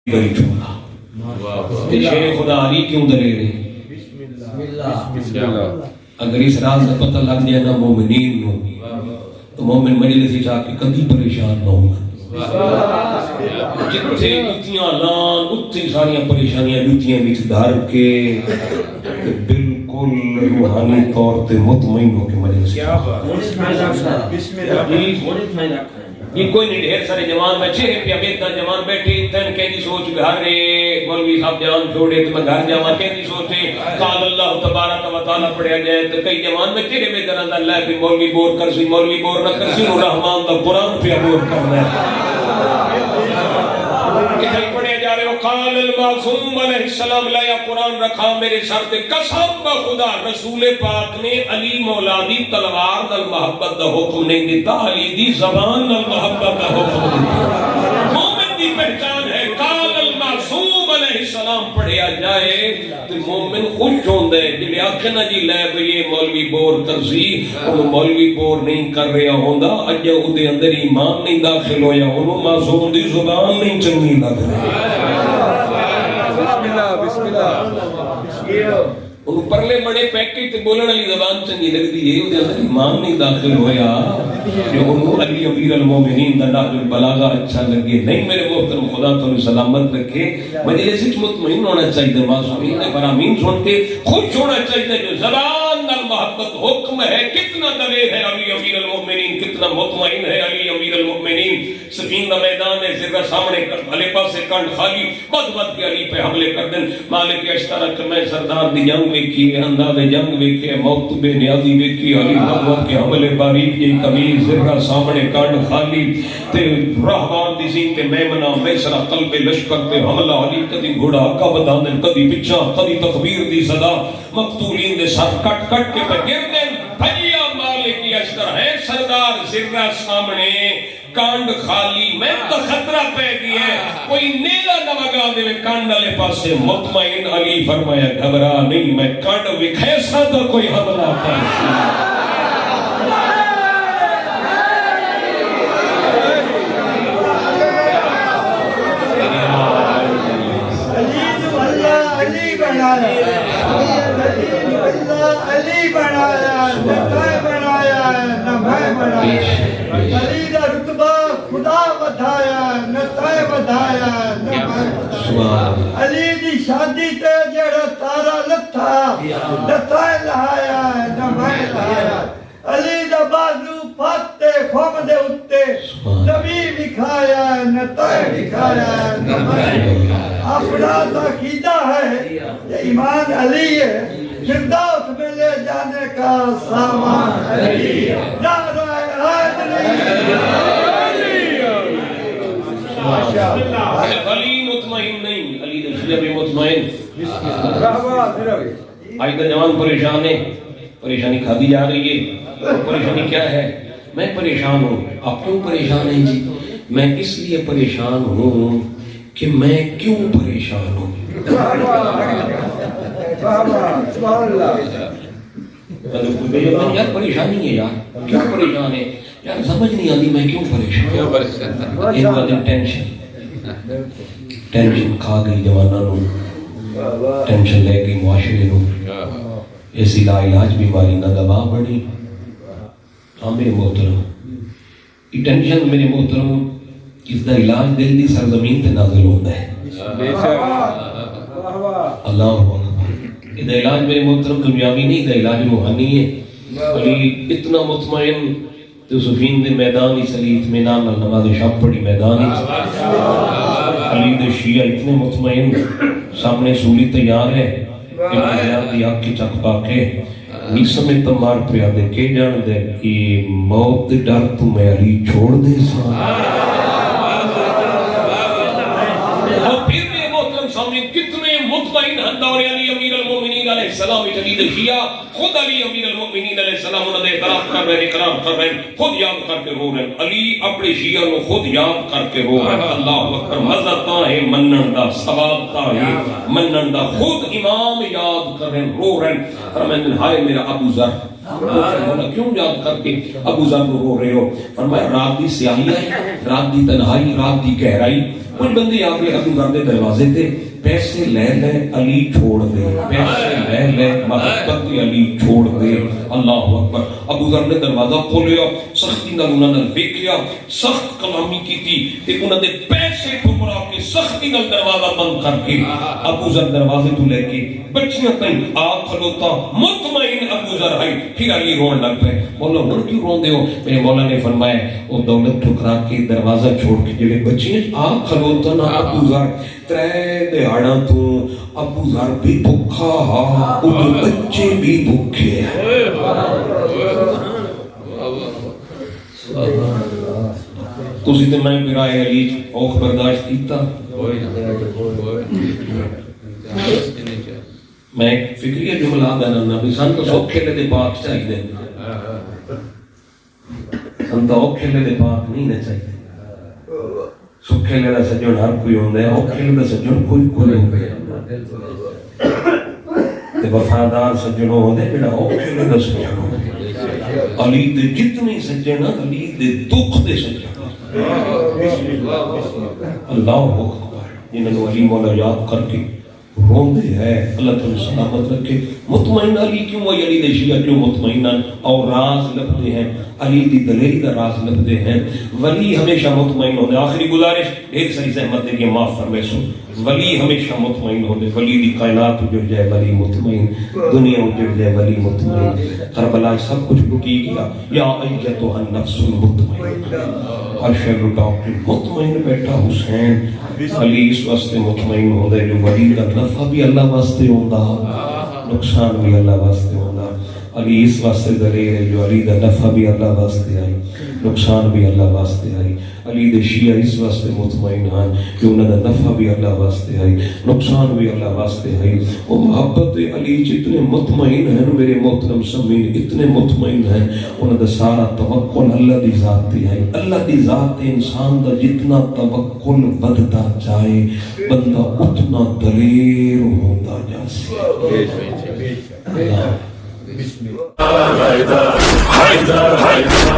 بری چھوڑا شیر خدا علی کیوں دلیرے اگر اس راز کا پتہ لگ جائے نا مومنین نو تو مومن مجلس ہی جا کے کبھی پریشان نہ ہوگا جتنے جتیاں لان اتنی ساریاں پریشانیاں جتیاں بیچ دھار کے بالکل روحانی طور تے مطمئن ہو کے مجلس یہ کوئی نہیں ڈھیر سارے جوان بچے ہیں پیا بیٹا جوان بیٹھے تن کہنی سوچ گھر رے مولوی صاحب جان چھوڑے تو میں گھر جاواں کہنی سوچے قال اللہ تبارک و تعالی پڑھیا جائے تو کئی جوان بچے ہیں بے درد اللہ بھی مولوی بور کرسی مولوی بور نہ کرسی رحمان دا قرآن پہ بور کرنا ہے کہیں پڑھے جا رہے ہو قال المعصوم علیہ السلام لیا قرآن رکھا میرے سر تے قسم بخدا رسول پاک نے علی مولا دی تلوار نال محبت دا حکم نہیں دیتا علی دی زبان نال محبت دا حکم دیتا مومن دی پہچان ہے قال المعصوم علیہ السلام پڑھیا جائے تو مومن خوش ہوندے جلے آکھنا جی لے بھئی مولوی بور کرسی انہوں مولوی بور نہیں کر رہا ہوندہ اجہ اودے اندر ایمان نہیں داخل ہویا انہوں معصوم دی زبان نہیں چنگی لگ رہی بسم اللہ انہوں پرلے بڑے پیکٹ تے بولن علی زبان چنگی لگ دی ہے اودے اندر ایمان نہیں داخل ہویا کہ انہوں علی امیر المومنین دا ناج البلاغہ اچھا لگے نہیں میرے محترم خدا تو سلامت رکھے مجلس وچ مطمئن ہونا چاہیے معصومین نے فرامین سن کے خوش ہونا چاہیے جو زبان نال محبت حکم ہے کتنا دلیر ہے علی امیر المومنین کتنا مطمئن ہے علی امیر المومنین سفین دا میدان ہے ذرہ سامنے بھلے پاسے کنڈ خالی بد کے علی پہ حملے کر دیں مالک اشترک میں سردار دی جنگ ویکھی انداز جنگ ویکھی موت بے نیازی ویکھی علی محمد کے حملے باریک یہ کبیر ذرہ سامنے کنڈ خالی تے رہوان دی زین تے میمنہ میسرہ قلب لشکر تے حملہ علی کدی گھوڑا کا بداندن کدی پچھا کدی تکبیر دی صدا مقتولین دے ساتھ کٹ کٹ کے پہ گردن بھیا مالک اشتر ہے سردار ذرہ سامنے کانڈ خالی میں تو خطرہ پہ گیا ہے کوئی نیلہ نوگا دے میں کانڈ علی پاسے مطمئن علی فرمایا گھبرا نہیں میں کانڈ وکھیسا تو کوئی حملہ کرسی علی بنایا نبھائی بنایا نبھائی بنایا علی دا رتبہ خدا بدھایا نتائے بدھایا نبھائی علی دی شادی تے جڑا تارا لتھا نتائے لہایا نبھائی لہایا علی دا بازو پاتے خوم دے اتے نبی بکھایا نتائے بکھایا نبھائی اپنا تاقیدہ ہے یہ ایمان علی ہے فردوس میں لے جانے کا سامان علی نعرہ حیدری علی مطمئن نہیں علی دشیہ بھی مطمئن آج کا جوان پریشان ہے پریشانی کھادی جا رہی ہے پریشانی کیا ہے میں پریشان ہوں آپ کیوں پریشان ہیں جی میں اس لیے پریشان ہوں کہ میں کیوں پریشان ہوں یار پریشانی ہے یار کیوں پریشان ہے یار سمجھ نہیں آتی میں کیوں پریشان ٹینشن کھا گئی جوانہ نو ٹینشن لے گئی معاشرے نو ایسی لا علاج بیماری نہ دوا بڑی ہاں میرے محترم یہ ٹینشن میرے محترم اس دا علاج دل دی سرزمین تے نازل ہوتا ہے اللہ یہ دا علاج میرے محترم دنیاوی نہیں دا علاج روحانی ہے علی اتنا مطمئن تو سفین دے میدان اس علی اطمینان نماز شب پڑی میدان علی دے شیعہ اتنے مطمئن سامنے سولی تیار ہے کہ دی آگ کی چک پاکے نیسم تمار پریادے کے جان دے کہ موت ڈر تو میں علی چھوڑ دے سا کتنے مطمئن ہندور علی امیر المومنین علیہ السلام جدید شیعہ خود علی امیر المومنین علیہ السلام انہوں نے اعتراف کر رہے ہیں اقرار کر رہے ہیں خود یاد کر کے رو رہے ہیں علی اپنے شیعہ کو خود یاد کر کے رو رہے ہیں اللہ اکبر مزتا ہے منن دا ثوابتا ہے منن دا خود امام یاد کر رہے ہیں رو رہے ہیں فرمائیں ہائے میرا ابو ذر مولا کیوں یاد کر کے ابو ذر رو رہے ہو؟ فرمایا رات دی سیاہی آئی، رات دی تنہائی، رات دی گہرائی، کچھ بندے آ کے ابو ذر دے دروازے تے پیسے لے لے علی چھوڑ دے، پیسے لے لے محبت علی چھوڑ دے۔ اللہ اکبر۔ ابو ذر نے دروازہ کھولیا، سختی نال انہاں نال ویکھیا، سخت کلامی کیتی تے انہاں دے پیسے ٹھکرا کے سختی نال دروازہ بند کر کے ابو ذر دروازے تو لے کے بچیاں تائیں آ کھلوتا مطمئن ابو ذر ہے۔ پھر علی رون لگ پے، مولا ہن کیوں روندے ہو؟ میرے مولا نے فرمایا او دولت ٹھکرا کے دروازہ چھوڑ کے جڑے بچیاں آ کھلوتا نا ابو ذر ترے دہاڑاں تو ابو ذر بھی بھکھا اور بچے بھی بھوکے۔ تسی تے میں برائے علی اوکھ برداشت کیتا؟ میں فکریہ جملہ دینا بھی سن تو سوکھے لے دے پاک چاہی دے، سن تو اوکھے لے دے پاک نہیں نہ چاہی دے۔ سوکھے لے دا سجن ہر کوئی ہوندے ہیں، اوکھے لے دا سجن کوئی کوئی ہوندے ہیں۔ تے وفادار سجنوں ہوندے جڑا اوکھے لے دا سجن ہوندے۔ علی دے جتنی سجن علی دے دکھ دے سجن۔ اللہ اکبر۔ جنہوں علی مولا یاد کر کے روندے ہیں، اللہ تعالی سلامت رکھے۔ مطمئن علی کیوں ہے؟ علی دے شیعہ کیوں مطمئن اور راز لبتے ہیں؟ علی دی دلیری دا راز لبتے ہیں۔ ولی ہمیشہ مطمئن ہوتے۔ آخری گزارش ایک ساری زحمت دے کے معاف فرمائے سو، ولی ہمیشہ مطمئن ہوتے۔ ولی دی کائنات اجڑ جائے ولی مطمئن، دنیا اجڑ جائے ولی مطمئن۔ کربلا سب کچھ لٹی گیا، یا ایتھا النفس المطمئن، ہر شے لٹا کے مطمئن بیٹھا حسین۔ علی اس واسطے مطمئن ہوندے جو ولی دا نفع بھی اللہ واسطے ہوندا، نقصان بھی اللہ واسطے ہوندا۔ علی اس واسطے دلیر ہے جو علی دا نفع بھی اللہ واسطے آئی، نقصان بھی اللہ واسطے آئی۔ علی دے شیعہ اس واسطے مطمئن ہیں کہ انہاں دا نفع بھی اللہ واسطے آئی، نقصان بھی اللہ واسطے آئی۔ وہ محبت علی جتنے مطمئن ہیں میرے محترم سمین، اتنے مطمئن ہیں انہاں دا سارا توکل اللہ دی ذات تے ہے۔ اللہ دی ذات تے انسان دا جتنا توکل بدتا جائے بندہ اتنا دلیر ہوتا جا سکے۔ حیدر حیدر